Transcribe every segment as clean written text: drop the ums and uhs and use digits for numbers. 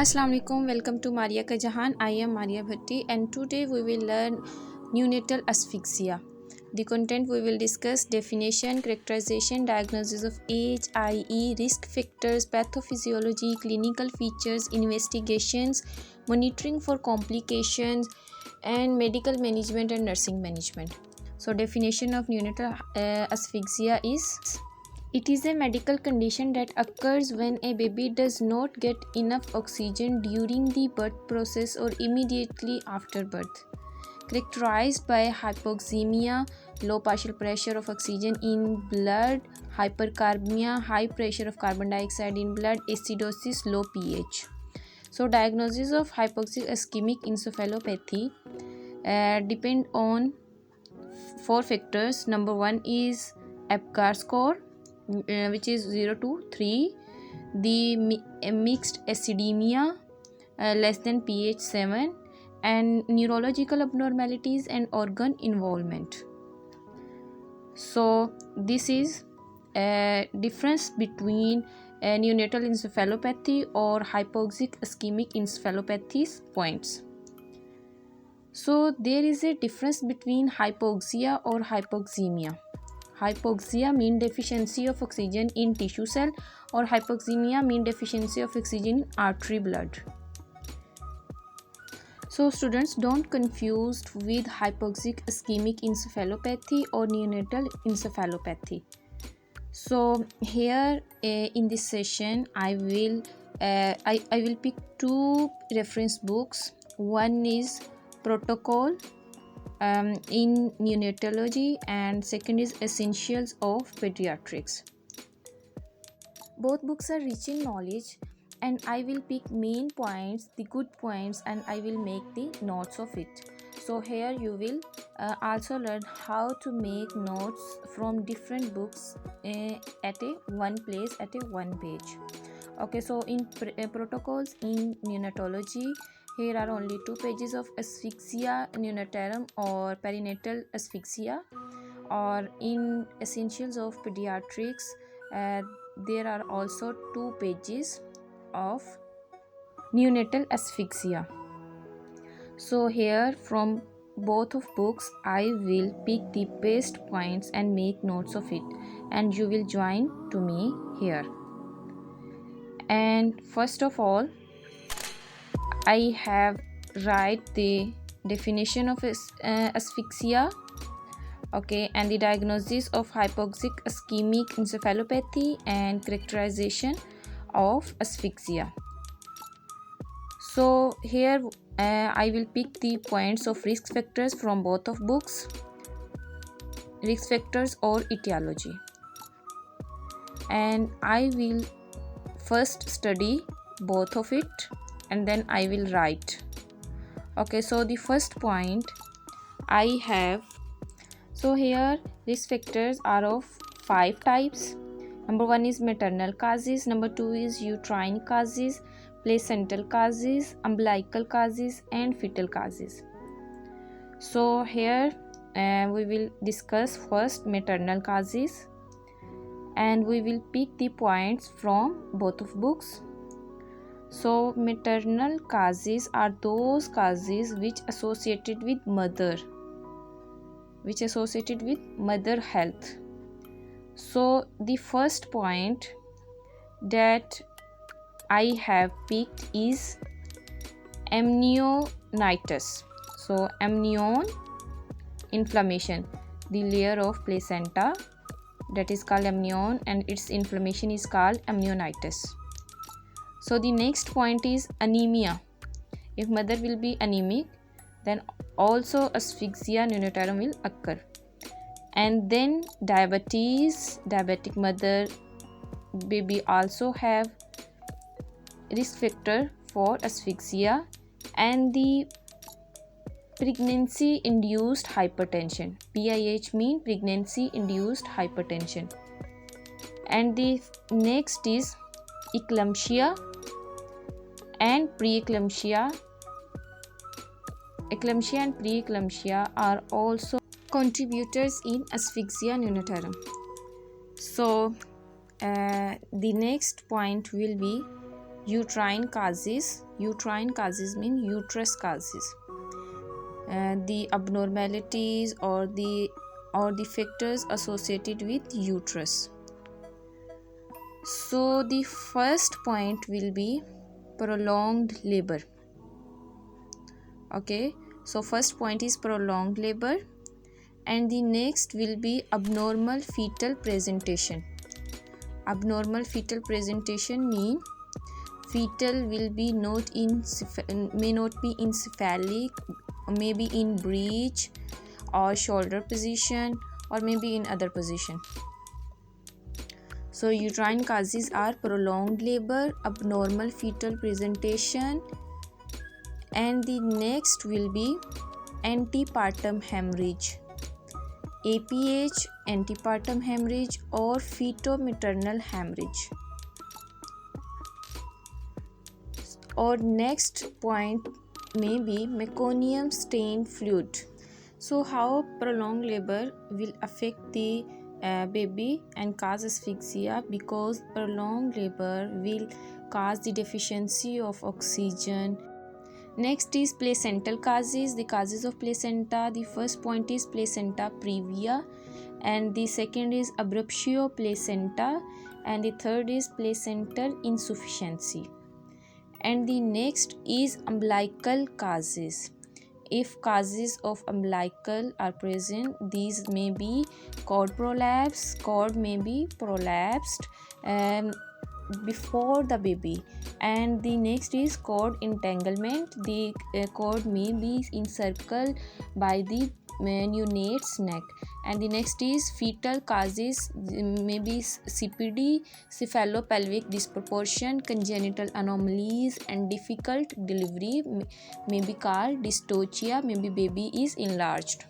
Assalamu alaikum, welcome to Maria Ka Jahan. I am Maria Bhatti and today we will learn neonatal asphyxia. The content we will discuss: definition, characterization, diagnosis of HIE, risk factors, pathophysiology, clinical features, investigations, monitoring for complications, and medical management and nursing management. So definition of neonatal asphyxia is: it is a medical condition that occurs when a baby does not get enough oxygen during the birth process or immediately after birth. Characterized by hypoxemia, low partial pressure of oxygen in blood, hypercarbemia, high pressure of carbon dioxide in blood, acidosis, low pH. So diagnosis of hypoxic ischemic encephalopathy depend on 4 factors. Number 1 is Apgar score, which is 0 to 3, the mixed acidemia less than pH 7, and neurological abnormalities and organ involvement. So this is a difference between neonatal encephalopathy or hypoxic ischemic encephalopathy's points. So there is a difference between hypoxia or hypoxemia. Hypoxia means deficiency of oxygen in tissue cell, or hypoxemia means deficiency of oxygen in artery blood. So students, don't confuse with hypoxic ischemic encephalopathy or neonatal encephalopathy. So here in this session I will pick 2 reference books. One is Protocol in neonatology and second is Essentials of Pediatrics. Both books are rich in knowledge and I will pick main points, the good points, and I will make the notes of it. So here you will also learn how to make notes from different books at a one place, at a one page. Okay, so in protocols in neonatology, here are only 2 pages of asphyxia neonatorum or perinatal asphyxia. Or in Essentials of Pediatrics, there are also 2 pages of neonatal asphyxia. So here from both of books I will pick the best points and make notes of it, and you will join to me here. And first of all, I have write the definition of asphyxia, okay, and the diagnosis of hypoxic ischemic encephalopathy and characterization of asphyxia. So here I will pick the points of risk factors from both of books, risk factors or etiology, and I will first study both of it and then I will write. Okay, so the first point I have, so here risk factors are of 5 types. Number 1 is maternal causes, number 2 is uterine causes, placental causes, umbilical causes, and fetal causes. So here we will discuss first maternal causes and we will pick the points from both of books. So maternal causes are those causes which associated with mother health. So the first point that I have picked is amnionitis. So amnion, inflammation, the layer of placenta, that is called amnion, and its inflammation is called amnionitis. So the next point is anemia. If mother will be anemic, then also asphyxia neonatorum will occur. And then diabetes, diabetic mother, baby also have risk factor for asphyxia, and the pregnancy induced hypertension, PIH mean pregnancy induced hypertension. And the next is eclampsia and preeclampsia. Eclampsia and preeclampsia are also contributors in asphyxia neonatorum. So the next point will be uterine causes. Uterine causes mean uterus causes. The abnormalities or the factors associated with uterus. So the first point will be prolonged labor. Okay, so first point is prolonged labor, and the next will be abnormal fetal presentation. Abnormal fetal presentation mean fetal will be may not be in cephalic, maybe in breech or shoulder position, or maybe in other position. So uterine causes are prolonged labor, abnormal fetal presentation, and the next will be antepartum hemorrhage. APH, antepartum hemorrhage, or feto-maternal hemorrhage. Or next point may be meconium stained fluid. So how prolonged labor will affect the baby and cause asphyxia? Because prolonged labor will cause the deficiency of oxygen. Next is placental causes. The causes of placenta. The first point is placenta previa, and the second is abruptio placenta, and the third is placental insufficiency. And the next is umbilical causes. If causes of umbilical are present, these may be cord prolapse. Cord may be prolapsed before the baby, and the next is cord entanglement. The cord may be encircled by the neonate's neck. And the next is fetal causes, maybe CPD, cephalopelvic disproportion, congenital anomalies, and difficult delivery may be called dystocia, maybe baby is enlarged.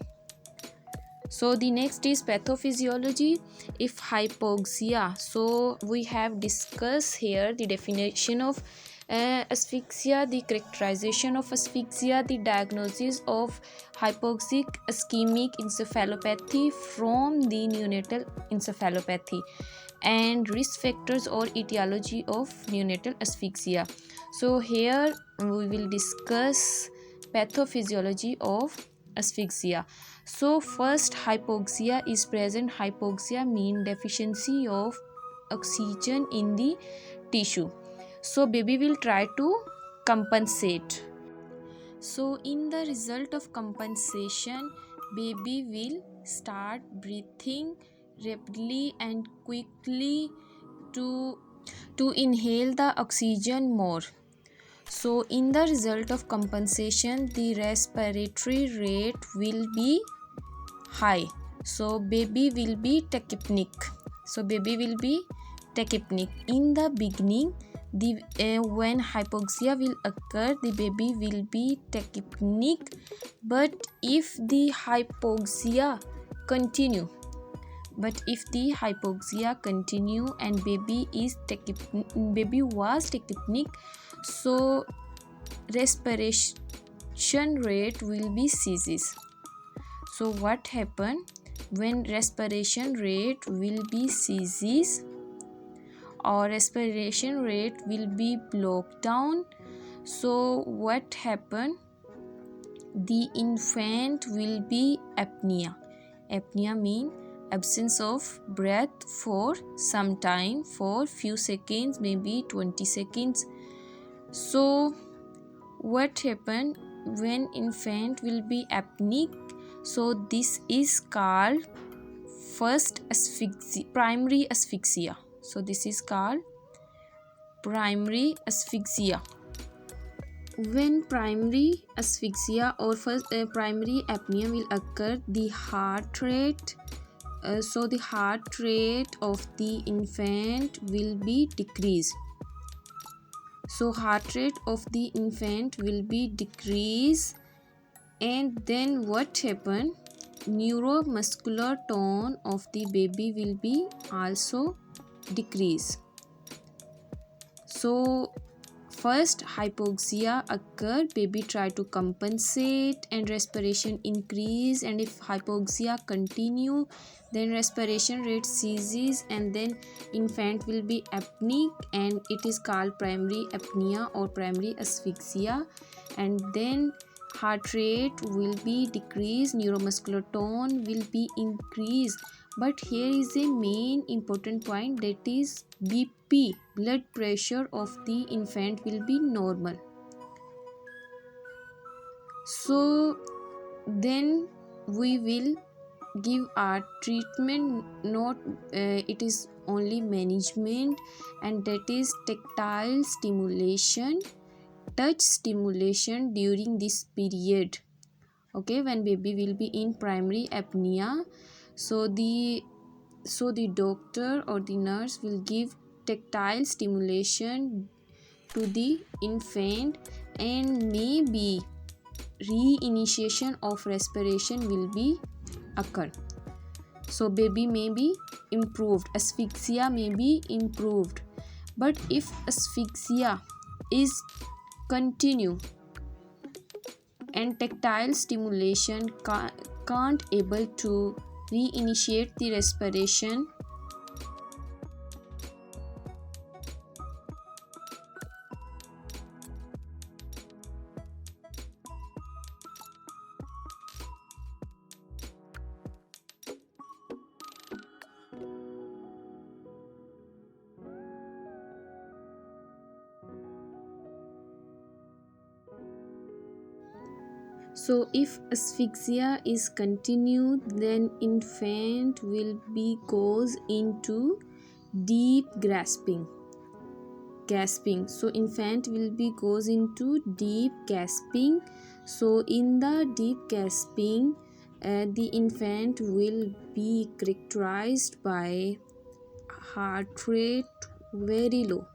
So the next is pathophysiology. If hypoxia, so we have discussed here the definition of asphyxia, the characterization of asphyxia, the diagnosis of hypoxic ischemic encephalopathy from the neonatal encephalopathy, and risk factors or etiology of neonatal asphyxia. So here we will discuss pathophysiology of asphyxia. So first, hypoxia is present. Hypoxia mean deficiency of oxygen in the tissue. So baby will try to compensate. So in the result of compensation, baby will start breathing rapidly and quickly to inhale the oxygen more. So in the result of compensation, the respiratory rate will be high. So baby will be tachypneic. In the beginning, when hypoxia will occur, the baby will be tachypneic. But if the hypoxia continue and baby was tachypneic, so respiration rate will be ceases. So what happen when respiration rate will be ceases or respiration rate will be blocked down? So what happen? The infant will be apnea. Apnea mean absence of breath for some time, for few seconds, maybe 20 seconds. So what happen when infant will be apneic? So this is called first primary asphyxia. So this is called primary asphyxia. When primary asphyxia or first primary apnea will occur, the heart rate the heart rate of the infant will be decreased. So heart rate of the infant will be decreased, and then what happen? Neuromuscular tone of the baby will be also decreased. So first hypoxia occur, baby try to compensate and respiration increase, and if hypoxia continue, then respiration rate ceases and then infant will be apneic and it is called primary apnea or primary asphyxia. And then heart rate will be decreased, neuromuscular tone will be increased. But here is a main important point, that is BP, blood pressure of the infant will be normal. So then we will give our treatment, not it is only management, and that is tactile stimulation, touch stimulation during this period. Okay, when baby will be in primary apnea, so the doctor or the nurse will give tactile stimulation to the infant, and maybe reinitiation of respiration will be occur. So baby may be improved, asphyxia may be improved. But if asphyxia is continue and tactile stimulation can't able to reinitiate the respiration, so if asphyxia is continued, then infant will be goes into deep gasping. So infant will be goes into deep gasping. So in the deep gasping, the infant will be characterized by heart rate very low.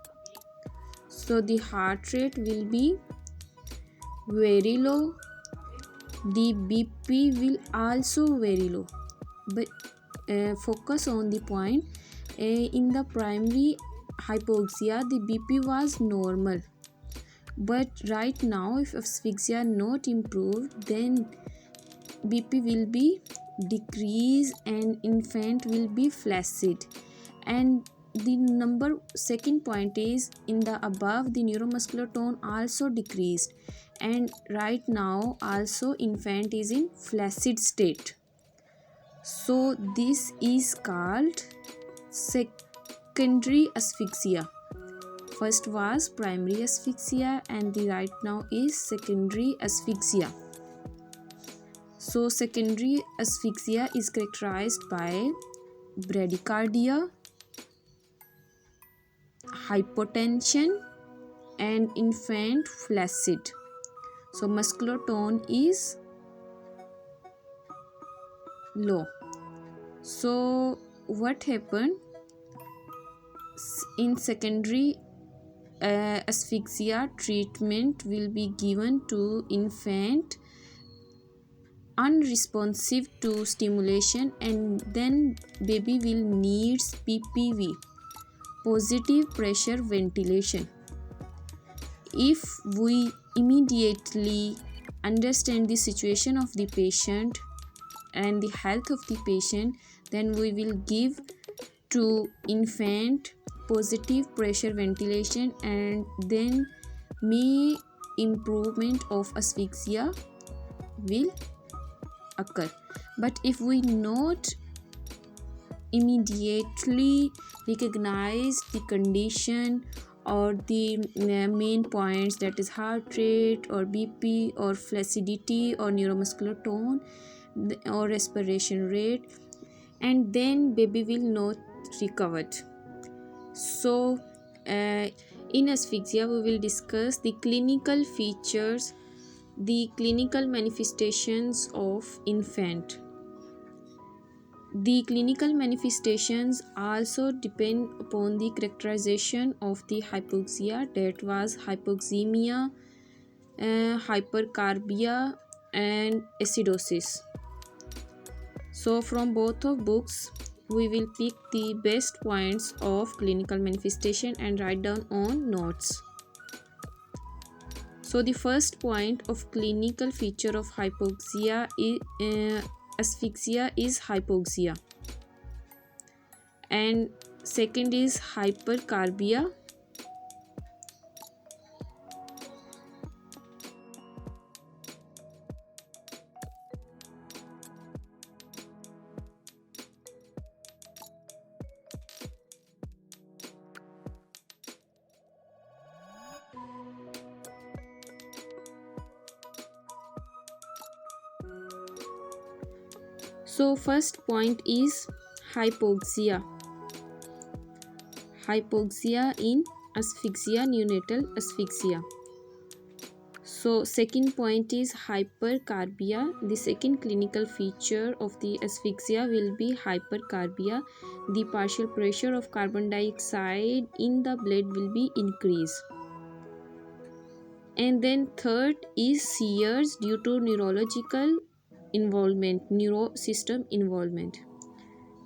So the heart rate will be very low, the BP will also very low. But focus on the point, in the primary hypoxia the BP was normal, but right now if asphyxia not improved, then BP will be decreased and infant will be flaccid. And the second point is, in the above the neuromuscular tone also decreased, and right now also infant is in flaccid state. So this is called secondary asphyxia. First was primary asphyxia and the right now is secondary asphyxia. So secondary asphyxia is characterized by bradycardia, hypotension and infant flaccid. So muscular tone is low. So what happened in secondary asphyxia? Treatment will be given to infant unresponsive to stimulation, and then baby will needs PPV, positive pressure ventilation. If we immediately understand the situation of the patient and the health of the patient, then we will give to infant positive pressure ventilation, and then may improvement of asphyxia will occur. But if we not immediately recognize the condition or the main points, that is heart rate or BP or flaccidity or neuromuscular tone or respiration rate, and then baby will not recover. So in asphyxia we will discuss the clinical features, the clinical manifestations of infant. The clinical manifestations also depend upon the characterization of the hypoxia, that was hypoxemia, hypercarbia and acidosis. So from both of books we will pick the best points of clinical manifestation and write down on notes. So the first point of clinical feature of hypoxia is asphyxia is hypoxia, and second is hypercarbia. So first point is hypoxia. Hypoxia in asphyxia, neonatal asphyxia. So second point is hypercarbia. The second clinical feature of the asphyxia will be hypercarbia. The partial pressure of carbon dioxide in the blood will be increased. And then third is seizures due to neurological involvement, neurosystem involvement,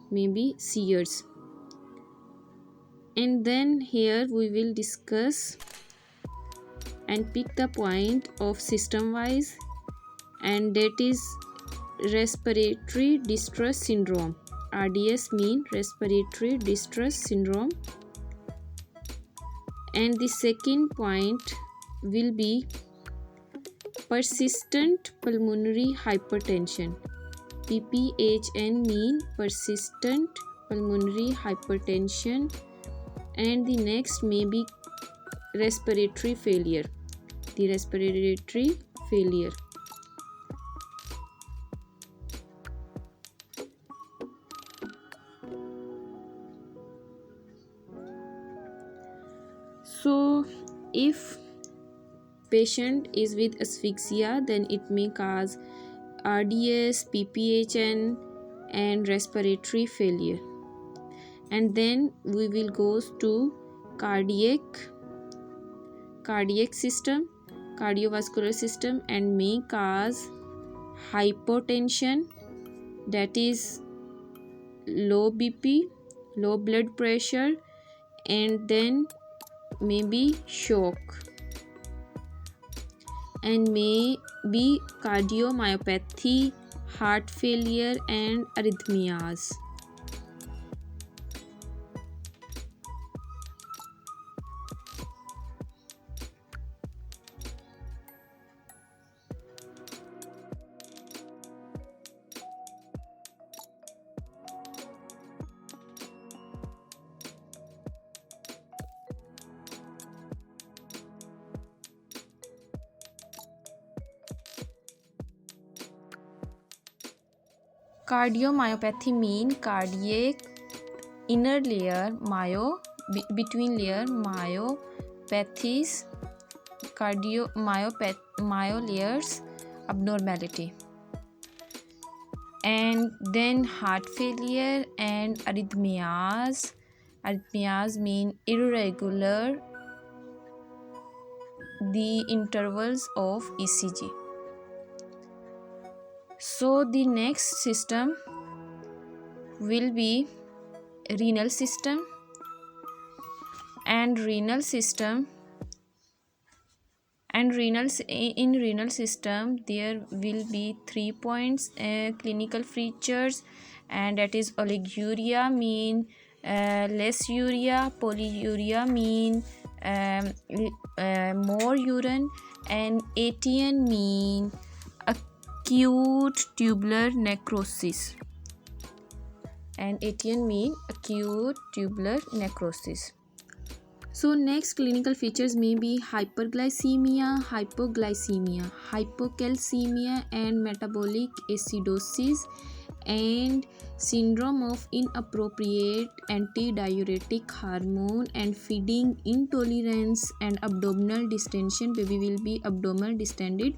maybe seizures. And then here we will discuss and pick the point of system wise, and that is respiratory distress syndrome. RDS mean respiratory distress syndrome. And the second point will be persistent pulmonary hypertension. PPHN mean persistent pulmonary hypertension. And the next may be respiratory failure. The respiratory failure. So if patient is with asphyxia, then it may cause RDS, PPHN and respiratory failure. And then we will go to cardiac system, cardiovascular system, and may cause hypotension, that is low BP, low blood pressure, and then maybe shock, and may be cardiomyopathy, heart failure and arrhythmias. Cardiomyopathy mean cardiac inner layer between layer myopathies, myolayers abnormality. And then heart failure and arrhythmias. Arrhythmias mean irregular the intervals of ECG. So the next system will be renal system, and in renal system there will be 3 points clinical features, and that is oliguria mean less urea, polyuria mean more urine, and ATN mean acute tubular necrosis. So next clinical features may be hyperglycemia, hypocalcemia and metabolic acidosis, and syndrome of inappropriate antidiuretic hormone, and feeding intolerance, and abdominal distension, baby will be abdominal distended,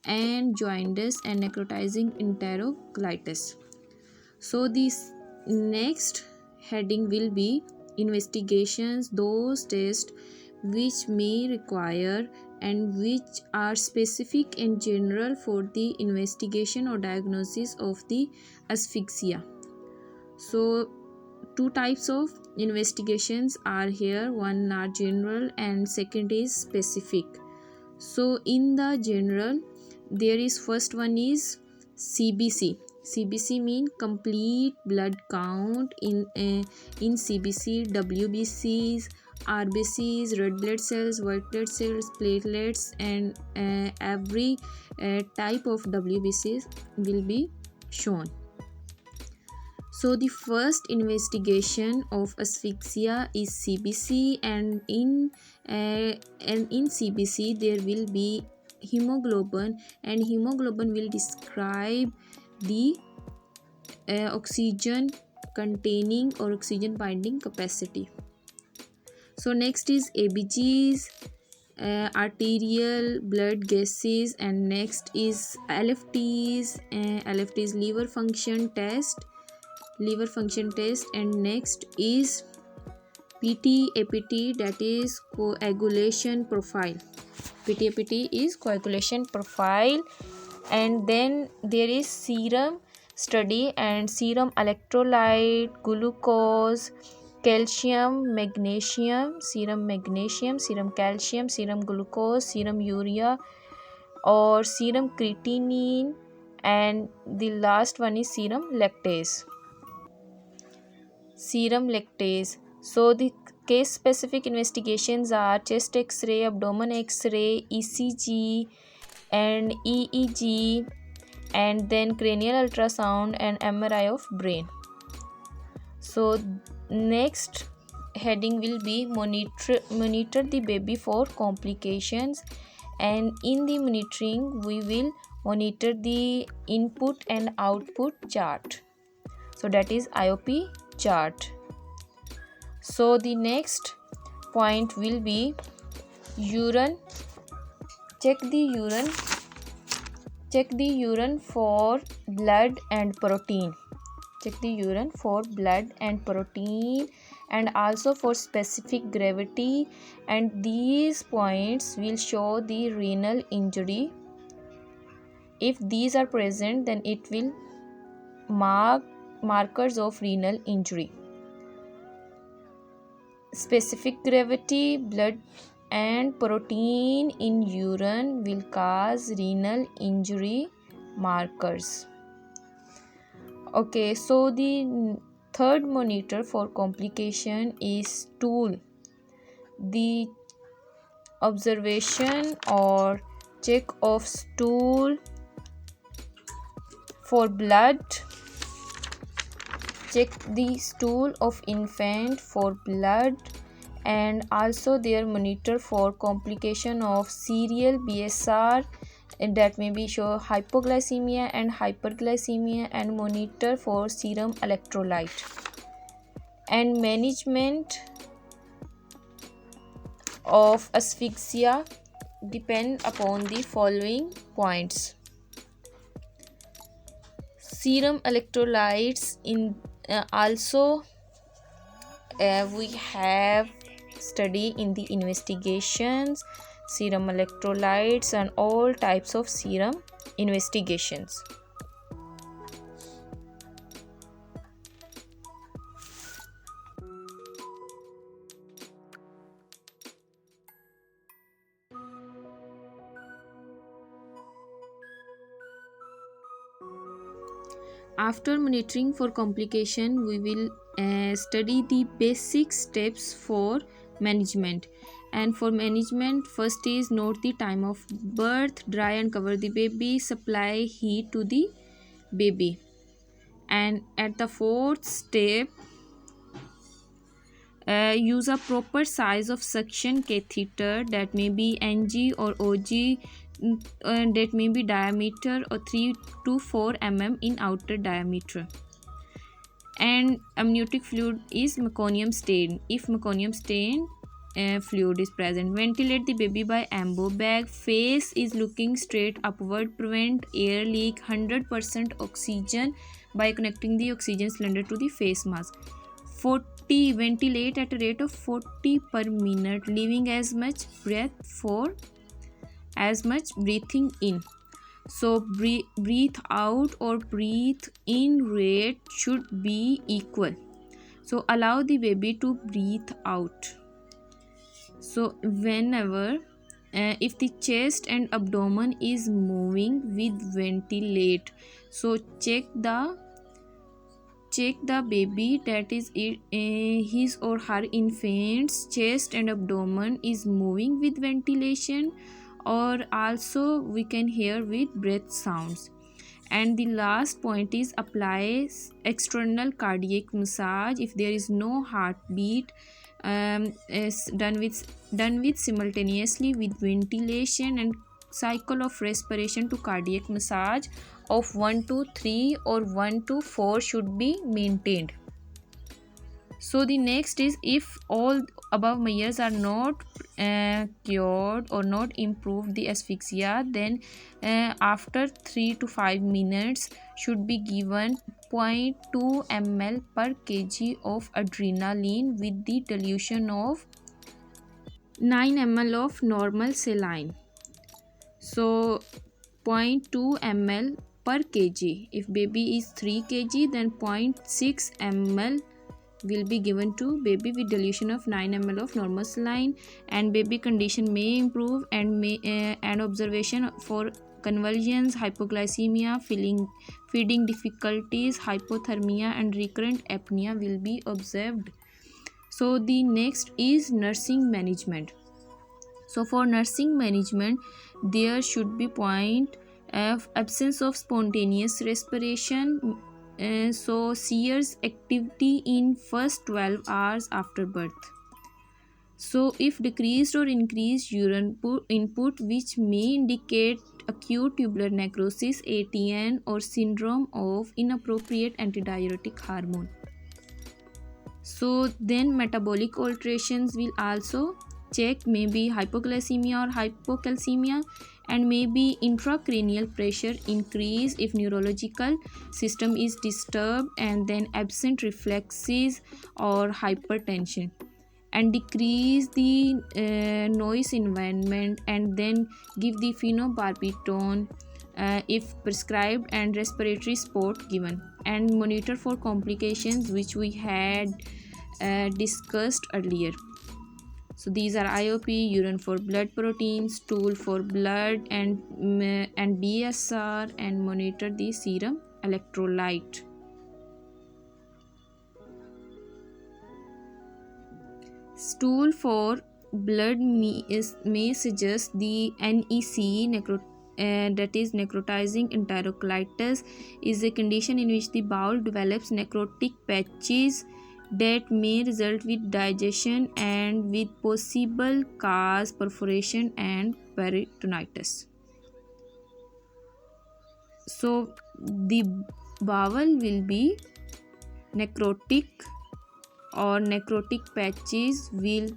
and jaundice and necrotizing enterocolitis. So this next heading will be investigations, those tests which may require and which are specific and general for the investigation or diagnosis of the asphyxia. So 2 types of investigations are here, one are general and second is specific. So in the general, there is first one is CBC. CBC mean complete blood count. In CBC, WBCs, RBCs, red blood cells, white blood cells, platelets, and every type of WBCs will be shown. So the first investigation of asphyxia is CBC, and in CBC there will be hemoglobin, and hemoglobin will describe the oxygen containing or oxygen binding capacity. So next is ABGs, arterial blood gases, and next is LFTs. LFTs liver function test, and next is PT-APT, that is coagulation profile. PT-APT is coagulation profile. And then there is serum study, and serum electrolyte, glucose, calcium, magnesium, serum calcium, serum glucose, serum urea or serum creatinine, and the last one is serum lactase. So the case specific investigations are chest x-ray, abdomen x-ray, ECG and EEG, and then cranial ultrasound and MRI of brain. So next heading will be monitor the baby for complications, and in the monitoring we will monitor the input and output chart. So that is IOP chart. So the next point will be urine. Check the urine for blood and protein. And also for specific gravity, and these points will show the renal injury. If these are present, then it will mark markers of renal injury. Specific gravity, blood and protein in urine will cause renal injury markers. Okay, so the third monitor for complication is stool. The observation or check of stool for blood. Check the stool of infant for blood, and also their monitor for complication of serial BSR, and that may be show hypoglycemia and hyperglycemia, and monitor for serum electrolyte. And management of asphyxia depend upon the following points. Serum electrolytes in also we have study in the investigations, serum electrolytes and all types of serum investigations. After monitoring for complication, we will study the basic steps for management. And for management, first is note the time of birth, dry and cover the baby, supply heat to the baby. And at the fourth step, use a proper size of suction catheter, that may be NG or OG, that may be diameter or 3 to 4 mm in outer diameter. And amniotic fluid is meconium stain, if meconium stain fluid is present. Ventilate the baby by ambo bag. Face is looking straight upward. Prevent air leak. 100% oxygen by connecting the oxygen cylinder to the face mask. Ventilate at a rate of 40 per minute, leaving as much breath for as much breathing in. So breathe out or breathe in rate should be equal. So allow the baby to breathe out. So whenever if the chest and abdomen is moving with ventilate. So check the baby, that is it, his or her infant's chest and abdomen is moving with ventilation, or also we can hear with breath sounds. And the last point is apply external cardiac massage if there is no heartbeat, is done with simultaneously with ventilation, and cycle of respiration to cardiac massage of 1 to 3 or 1 to 4 should be maintained. So the next is, if all above measures are not cured or not improved the asphyxia, then after 3 to 5 minutes should be given 0.2 ml per kg of adrenaline with the dilution of 9 ml of normal saline. So 0.2 ml per kg. If baby is 3 kg, then 0.6 ml will be given to baby with dilution of 9 ml of normal saline. And baby condition may improve, and observation for convulsions, hypoglycemia, feeding difficulties, hypothermia, and recurrent apnea will be observed. So the next is nursing management. So for nursing management, there should be point of absence of spontaneous respiration. So Sears activity in first 12 hours after birth. So if decreased or increased urine input, which may indicate acute tubular necrosis, ATN, or syndrome of inappropriate antidiuretic hormone. So then metabolic alterations will also check, maybe hypoglycemia or hypocalcemia, and maybe intracranial pressure increase if neurological system is disturbed, and then absent reflexes or hypertension, and decrease the noise environment, and then give the phenobarbital if prescribed, and respiratory support given, and monitor for complications which we had discussed earlier. So these are IOP, urine for blood protein, stool for blood, and BSR, and monitor the serum electrolyte. Stool for blood may suggest the NEC, that is necrotizing enterocolitis, is a condition in which the bowel develops necrotic patches that may result with digestion and with possible cause perforation and peritonitis. So the bowel will be necrotic, or necrotic patches will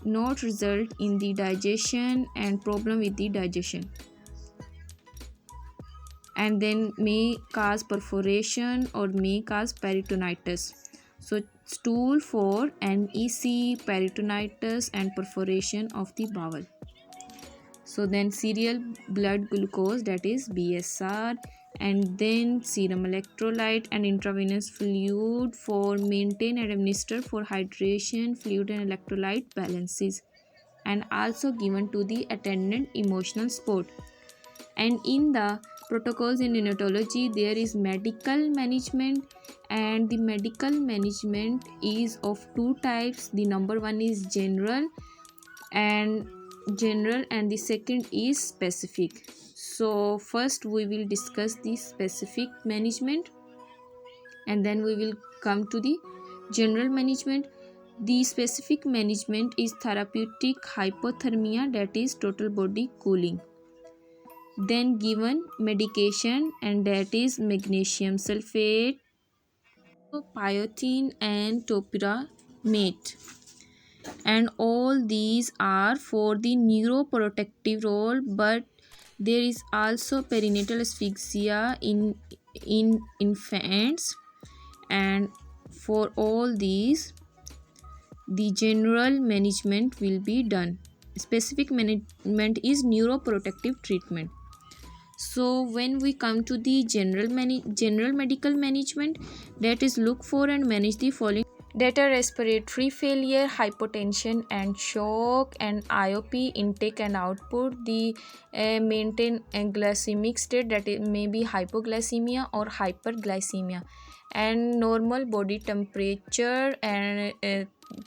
not result in the digestion and problem with the digestion, and then may cause perforation or may cause peritonitis. So stool for NEC, peritonitis, and perforation of the bowel. So then serial blood glucose, that is BSR, and then serum electrolyte and intravenous fluid for maintain and administer for hydration, fluid and electrolyte balances, and also given to the attendant emotional support. And in the protocols in neonatology, there is medical management, and the medical management is of two types. The number one is general, and the second is specific. So first we will discuss the specific management, and then we will come to the general management. The specific management is therapeutic hypothermia, that is total body cooling. Then given medication, and that is magnesium sulfate, biotin, and topiramate, and all these are for the neuroprotective role. But there is also perinatal asphyxia in infants, and for all these the general management will be done. Specific management is neuroprotective treatment. So when we come to the general medical management, that is look for and manage the following Data respiratory failure, hypotension and shock, and IOP intake and output. The maintain a glycemic state, that it may be hypoglycemia or hyperglycemia, and normal body temperature, and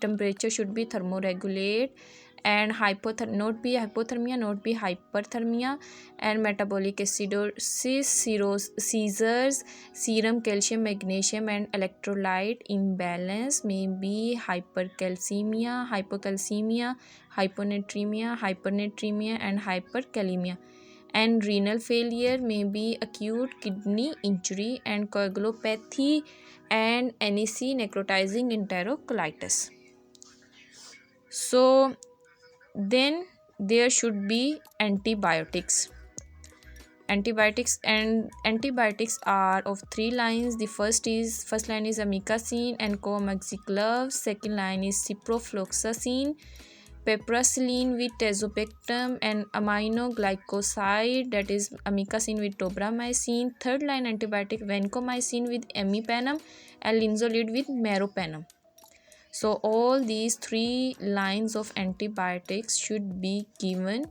temperature should be thermoregulate, and not be hypothermia, not be hyperthermia, and metabolic acidosis, seizures, serum calcium, magnesium and electrolyte imbalance, may be hypercalcemia, hypocalcemia, hyponatremia and hyperkalemia, and renal failure, may be acute kidney injury and coagulopathy, and NEC, necrotizing enterocolitis. So then there should be antibiotics are of three lines. The first line is amikacin and coamoxiclav. Second line is ciprofloxacin, piperacillin with tazobactam, and aminoglycoside, that is amikacin with tobramycin. Third line antibiotic vancomycin with imipenem and linezolid with meropenem. So all these three lines of antibiotics should be given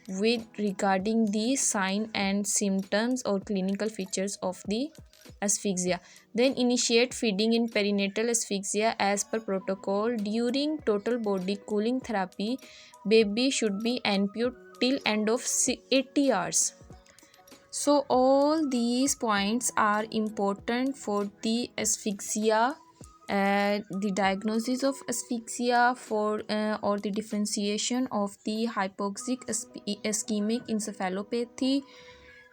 with regarding the sign and symptoms or clinical features of the asphyxia. Then initiate feeding in perinatal asphyxia as per protocol. During total body cooling therapy, baby should be NPO till end of 80 hours. So all these points are important for the asphyxia, the diagnosis of asphyxia, for or the differentiation of the hypoxic ischemic encephalopathy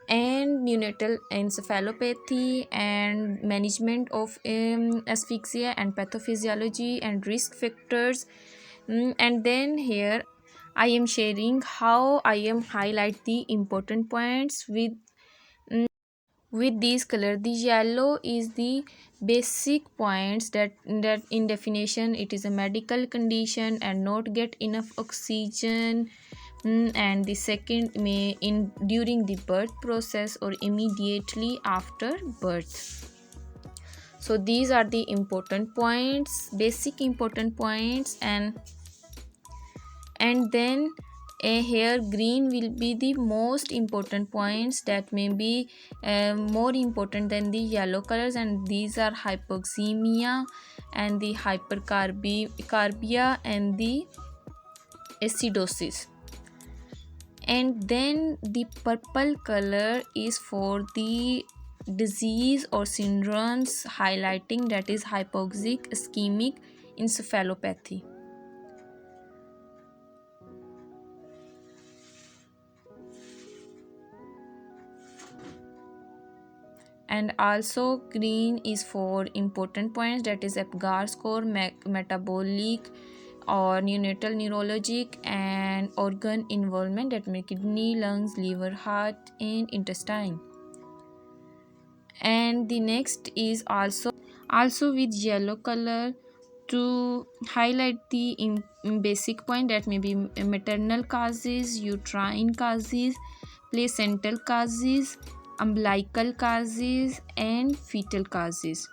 and neonatal encephalopathy, and management of asphyxia and pathophysiology and risk factors. And then here I am sharing how I am highlight the important points with these color. The yellow is the basic points that in definition it is a medical condition and not get enough oxygen. And the second may in during the birth process or immediately after birth. So these are the important points, basic important points. And then here green will be the most important points that may be more important than the yellow colors, and these are hypoxemia and the hypercarbia and the acidosis. And then the purple color is for the disease or syndromes highlighting, that is hypoxic ischemic encephalopathy. And also green is for important points, that is Apgar score, metabolic or neonatal neurologic and organ involvement, that may kidney, lungs, liver, heart and intestine. And the next is also with yellow color to highlight the basic point, that may be maternal causes, uterine causes, placental causes, umbilical causes and fetal causes.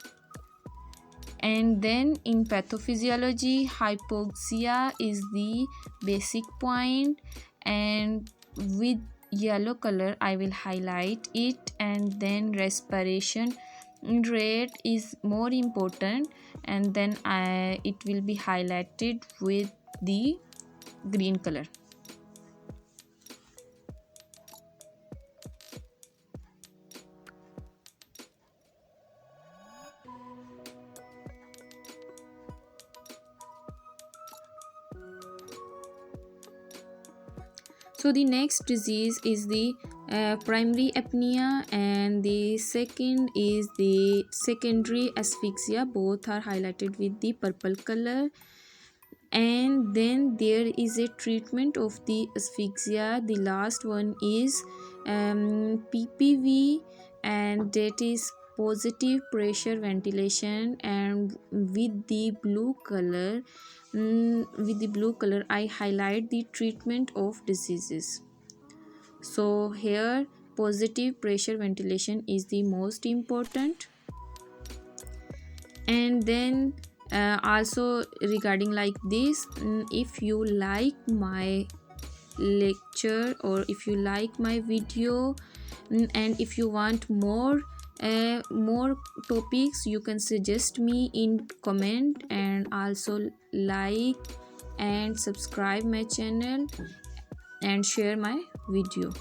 And then in pathophysiology, hypoxia is the basic point, and with yellow color I will highlight it. And then respiration rate is more important, and then it will be highlighted with the green color. So the next disease is the primary apnea, and the second is the secondary asphyxia. Both are highlighted with the purple color. And then there is a treatment of the asphyxia. The last one is PPV, and that is positive pressure ventilation. And with the blue color, I highlight the treatment of diseases. So here positive pressure ventilation is the most important. And then Also regarding like this, if you like my lecture or if you like my video, and if you want more topics, you can suggest me in comment, and also like and subscribe my channel and share my video.